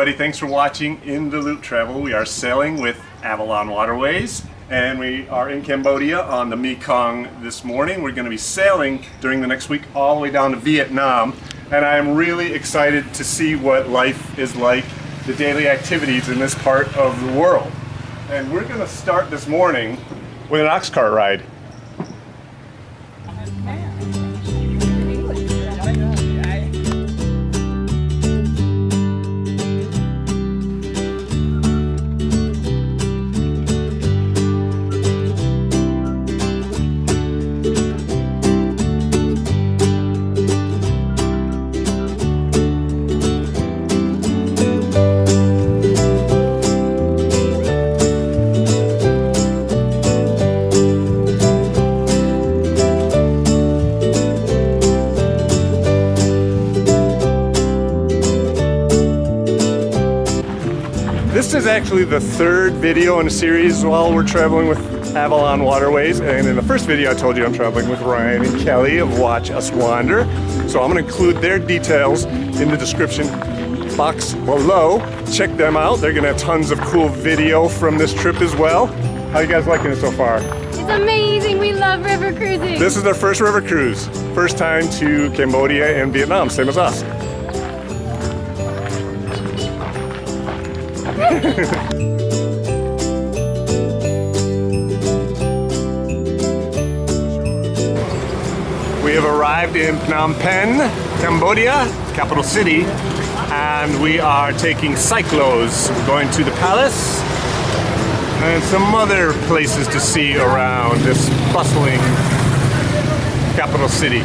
everybody, thanks for watching In the Loop Travel. We are sailing with Avalon Waterways and we are in Cambodia on the Mekong this morning. We're going to be sailing during the next week all the way down to Vietnam, and I'm really excited to see what life is like, the daily activities in this part of the world. And we're going to start this morning with an ox cart ride. This is actually the third video in a series while we're traveling with Avalon Waterways, and in the first video I told you I'm traveling with Ryan and Kelly of Watch Us Wander, so I'm going to include their details in the description box below. Check them out. They're going to have tons of cool video from this trip as well. How you guys liking it so far? It's amazing. We love river cruising. This is their first river cruise. First time to Cambodia and Vietnam, same as us. We have arrived in Phnom Penh, Cambodia, capital city, and we are taking cyclos, going to the palace and some other places to see around this bustling capital city.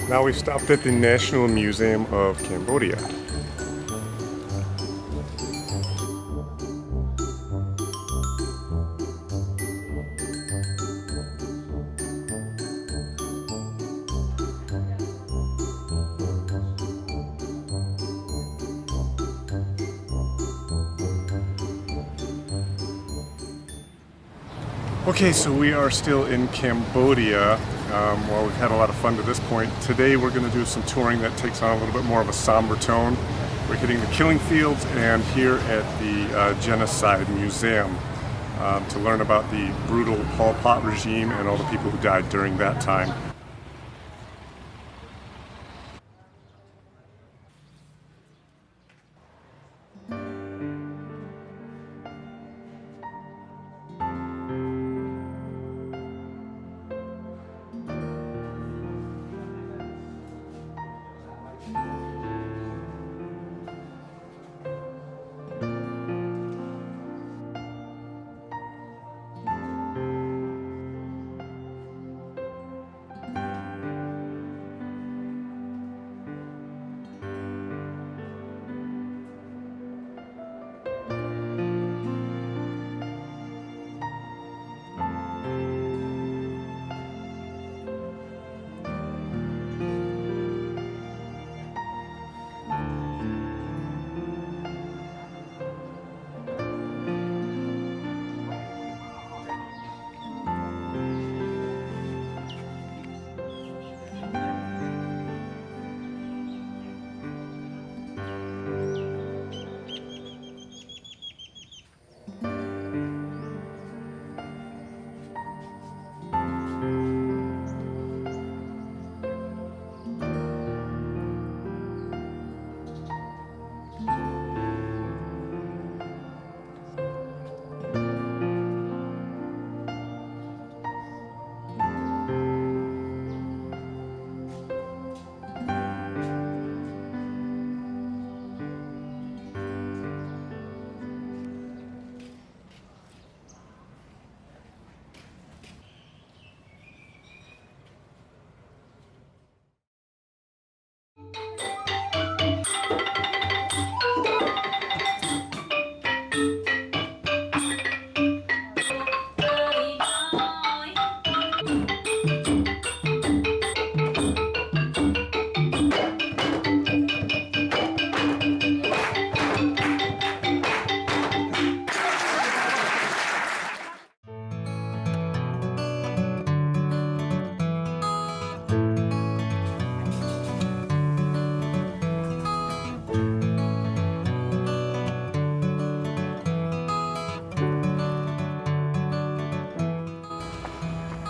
Now we've stopped at the National Museum of Cambodia. Okay, so we are still in Cambodia. Well, we've had a lot of fun to this point. Today we're going to do some touring that takes on a little bit more of a somber tone. We're hitting the killing fields and here at the Genocide Museum to learn about the brutal Pol Pot regime and all the people who died during that time.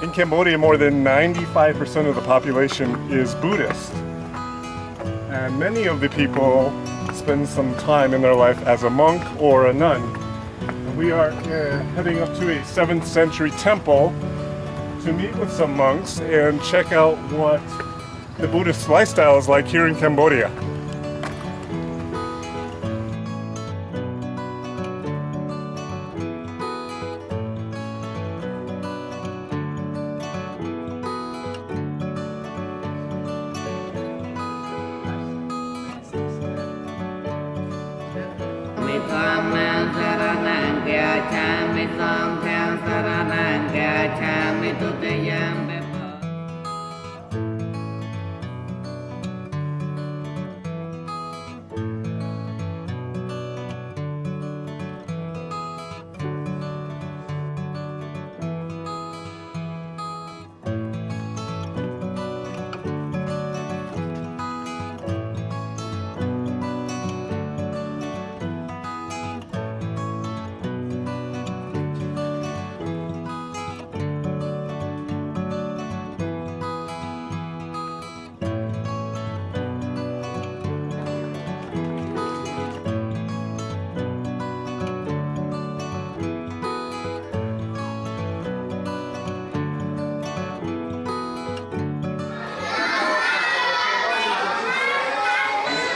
In Cambodia, more than 95% of the population is Buddhist. And many of the people spend some time in their life as a monk or a nun. We are heading up to a 7th century temple to meet with some monks and check out what the Buddhist lifestyle is like here in Cambodia.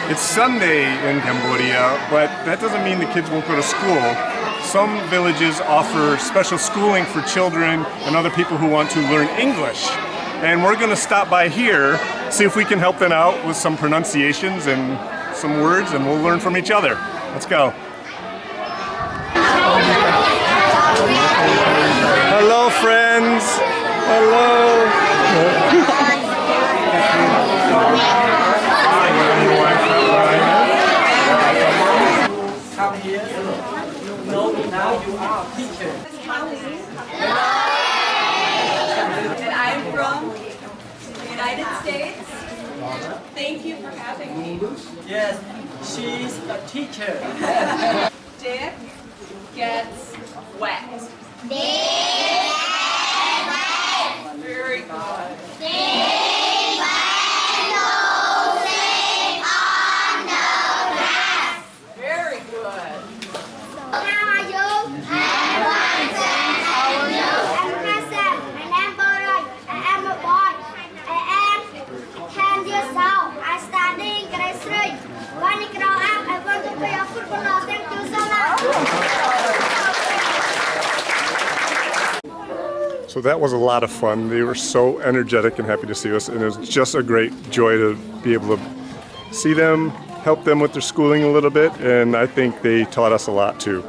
It's Sunday in Cambodia, but that doesn't mean the kids won't go to school. Some villages offer special schooling for children and other people who want to learn English. And we're going to stop by here, see if we can help them out with some pronunciations and some words, and we'll learn from each other. Let's go. Hello, friends. Hello. Come here. No, now you are teacher. And I'm from the United States. Thank you for having me. Yes, she's a teacher. Dick gets wet. Very good. Very good. How are you? I'm fine, thanks. How are you? I'm Hassan. My name is Boran. I am a boy. I am 10 years old. I study in grade 3. When I grow up, I want to be a footballer. Thank you so much. So that was a lot of fun. They were so energetic and happy to see us, and it was just a great joy to be able to see them, help them with their schooling a little bit, and I think they taught us a lot too.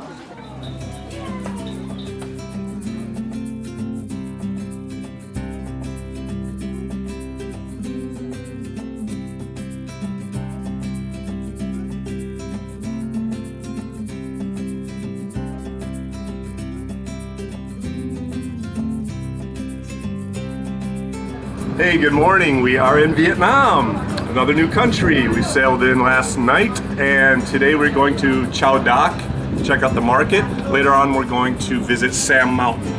Hey, good morning. We are in Vietnam, another new country. We sailed in last night, and today we're going to Chao Doc, check out the market. Later on, we're going to visit Sam Mountain.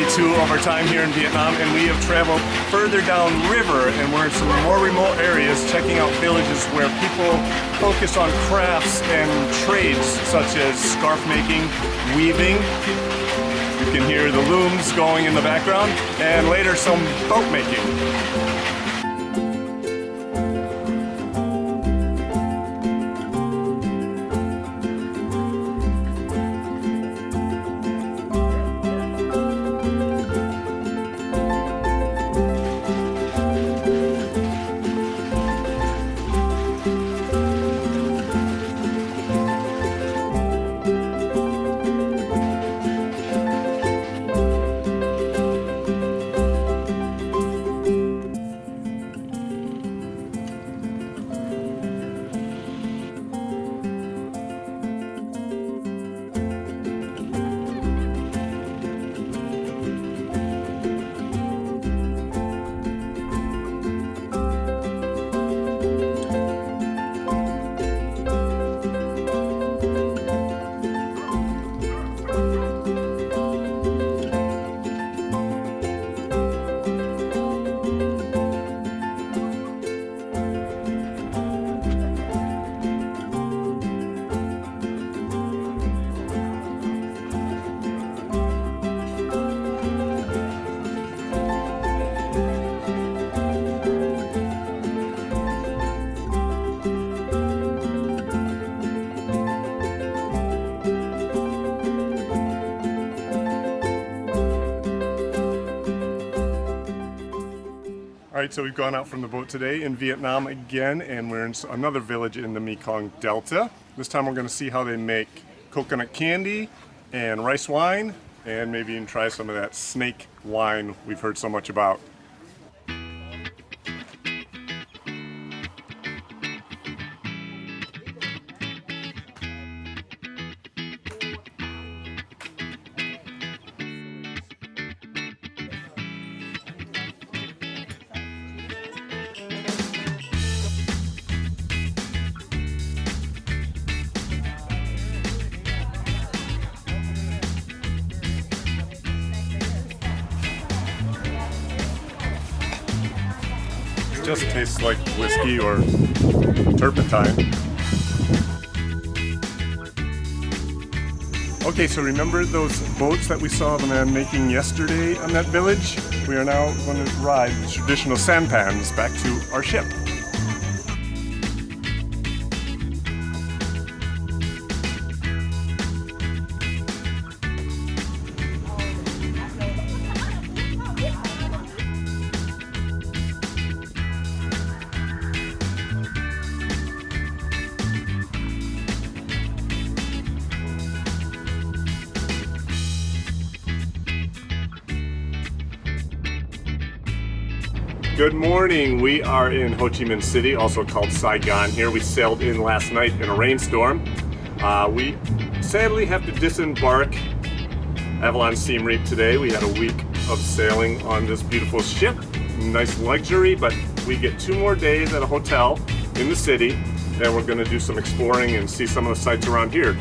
day 2 of our time here in Vietnam, and we have traveled further downriver, and we're in some more remote areas checking out villages where people focus on crafts and trades such as scarf making, weaving. You can hear the looms going in the background, and later some boat making. Alright, so we've gone out from the boat today in Vietnam again, and we're in another village in the Mekong Delta. This time we're going to see how they make coconut candy and rice wine, and maybe even try some of that snake wine we've heard so much about. Just tastes like whiskey or turpentine. Okay, so remember those boats that we saw the man making yesterday on that village? We are now going to ride the traditional sampans back to our ship. Good morning. We are in Ho Chi Minh City, also called Saigon here. We sailed in last night in a rainstorm. We sadly have to disembark Avalon Siem Reap today. We had a week of sailing on this beautiful ship. Nice luxury, but we get 2 more days at a hotel in the city, and we're going to do some exploring and see some of the sights around here.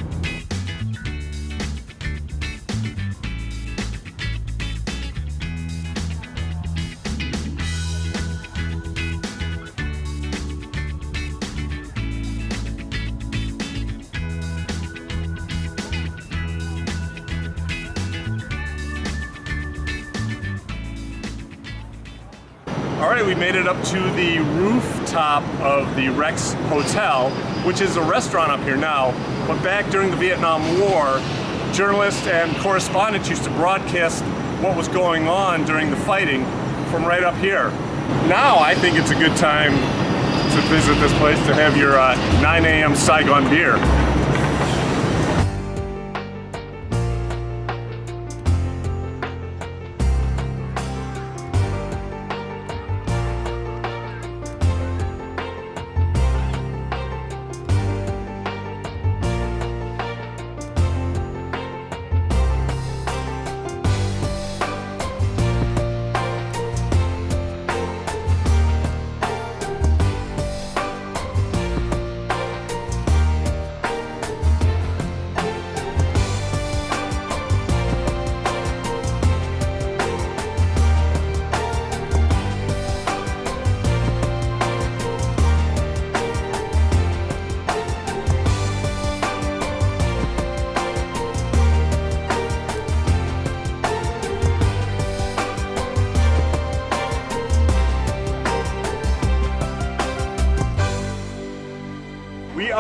Alright, we made it up to the rooftop of the Rex Hotel, which is a restaurant up here now, but back during the Vietnam War, journalists and correspondents used to broadcast what was going on during the fighting from right up here. Now I think it's a good time to visit this place to have your 9 a.m. Saigon beer.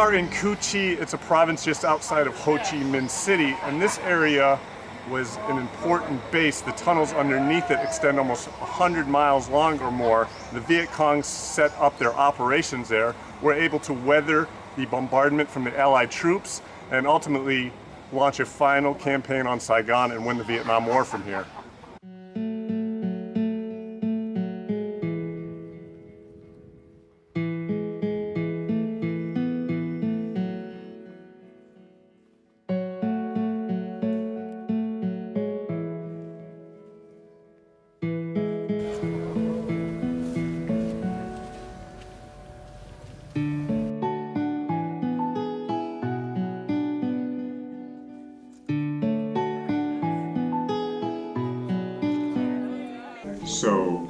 are in Cu Chi. It's a province just outside of Ho Chi Minh City, and this area was an important base. The tunnels underneath it extend almost 100 miles long or more. The Viet Cong set up their operations there, were able to weather the bombardment from the Allied troops, and ultimately launch a final campaign on Saigon and win the Vietnam War from here. So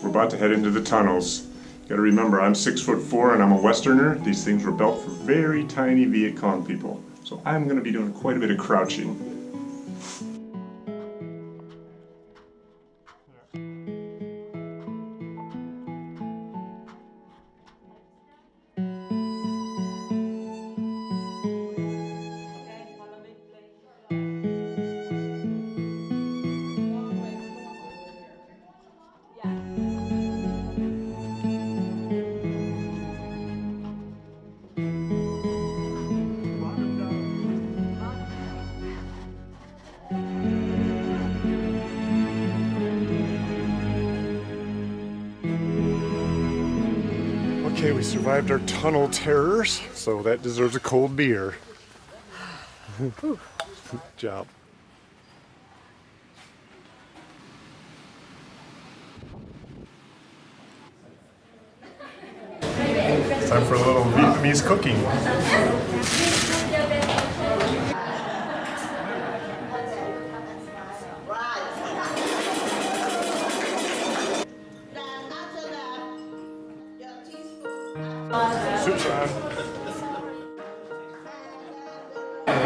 we're about to head into the tunnels. You gotta remember, I'm 6'4" and I'm a Westerner. These things were built for very tiny Viet Cong people. So I'm gonna be doing quite a bit of crouching. Okay, we survived our tunnel terrors, so that deserves a cold beer. Good job. Time for a little Vietnamese cooking.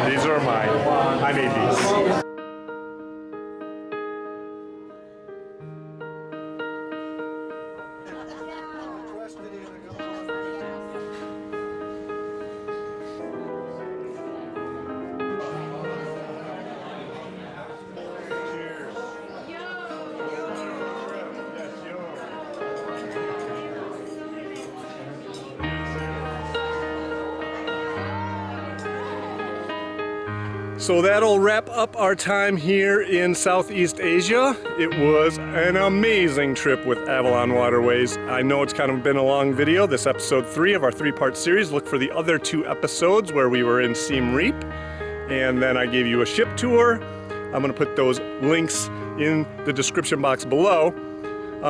These are mine. I made these. So that'll wrap up our time here in Southeast Asia. It was an amazing trip with Avalon Waterways. I know it's kind of been a long video. This episode 3 of our 3-part series. Look for the other 2 episodes where we were in Siem Reap. And then I gave you a ship tour. I'm gonna put those links in the description box below.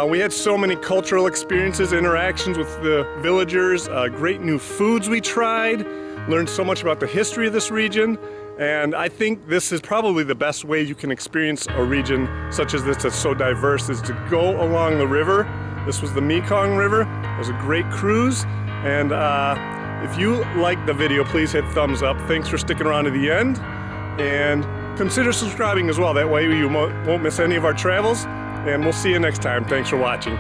We had so many cultural experiences, interactions with the villagers, great new foods we tried, learned so much about the history of this region. And I think this is probably the best way you can experience a region such as this that's so diverse, is to go along the river. This was the Mekong River. It was a great cruise. And if you liked the video, please hit thumbs up. Thanks for sticking around to the end. And consider subscribing as well. That way you won't miss any of our travels. And we'll see you next time. Thanks for watching.